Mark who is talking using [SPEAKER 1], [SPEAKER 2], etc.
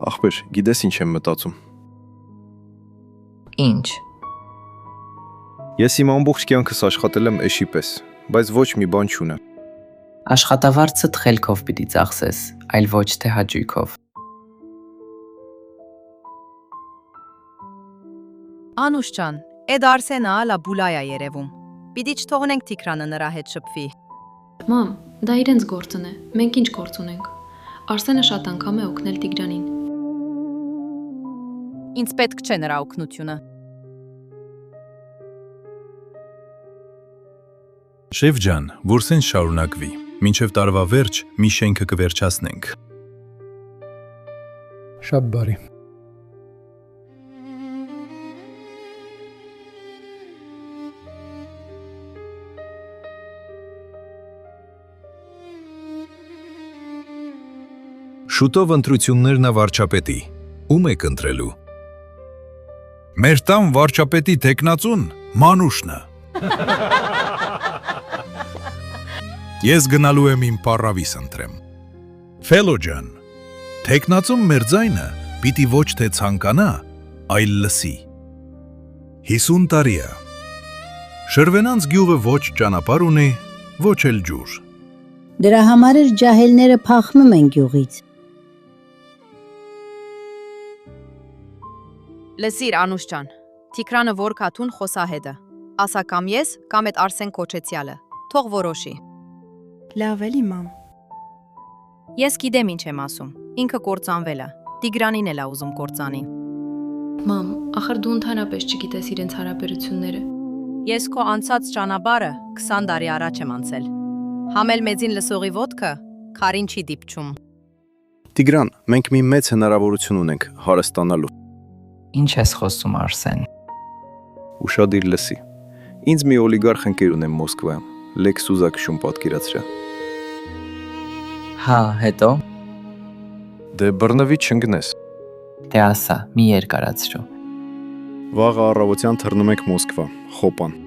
[SPEAKER 1] Ախպեր, գիտես ինչ եմ մտածում։
[SPEAKER 2] Ինչ։
[SPEAKER 1] Ես իմ ամբողջ կյանքս աշխատել եմ էշի պես, բայց ոչ մի բան չունեմ։
[SPEAKER 2] Աշխատավարձը խելքով պիտի ծախսես, այլ ոչ թե հաճույքով։
[SPEAKER 3] Անուշ ջան, էդ Արսենը ալա բուլայա երևում։ Պիտի չթողնենք Տիգրանը նրա հետ շփվի։
[SPEAKER 4] Մամ, դա իրենց գործն է, մենք ինչ գործ ունենք։ Արսենը շատ անգամ է օգնել Տիգրանին։
[SPEAKER 3] Ինձ պետք չէ նրա օգնությունը։
[SPEAKER 5] Շեֆ ջան, որսեն շարունակվի, մինչև տարվա վերջ մի շենքը կվերջացնենք։
[SPEAKER 6] Շատ բարի։
[SPEAKER 5] Շուտով ընտրություններն վարչապետի։ Ում եք ընտրելու։ Մեր տան վարչապետի տեխնացուն Մանուշն է։ Ես գնալու եմ իմ պարավիս ընտրեմ։ Ֆելո ջան, տեխնացուն մեր ձայնը պիտի ոչ թե ցանկանա, այլ լսի։ 50 տարի է։ Շրվենանց գյուղը ոչ ճանապարհ ունի, ոչ էլ ջուր։
[SPEAKER 7] Դրա համար էլ ջահելները փախնում են գյուղից։
[SPEAKER 3] Լսիր Անուշ ջան, Տիգրանը որ կաթուն խոսահեդը։ Ասա կամ ես, կամ այդ Արսեն Քոչեցյալը։ Թող որոշի։
[SPEAKER 8] Լավ էլի մամ։
[SPEAKER 3] Ես գիտեմ ինչ եմ ասում։ Ինքը կործանվել է։ Տիգրանին էլ է ուզում կործանի։
[SPEAKER 4] Մամ, ախր դու ընդհանրապես չգիտես իրենց հարաբերությունները։
[SPEAKER 3] Ես քո անցած ճանապարհը 20 տարի առաջ եմ անցել։ Համել մեծին լսողի ոտքը քարին չի դիպչում։
[SPEAKER 1] Տիգրան, մենք մի մեծ հնարավորություն ունենք հարստանալու։
[SPEAKER 2] Ինչ ես խոսում, Արսեն։
[SPEAKER 1] Ուշադիր լսի։ Ինձ մի օլիգարխ ընկեր ունեմ Մոսկվայում, Լեքսուզա քշում պատկերացրա։
[SPEAKER 2] Հա, հետո։
[SPEAKER 1] Դե բռնվի չընկնես։
[SPEAKER 2] Դե ասա, մի երկարացրու։
[SPEAKER 1] Վաղը առավոտյան թռնում ենք Մոսկվա, Խոպան։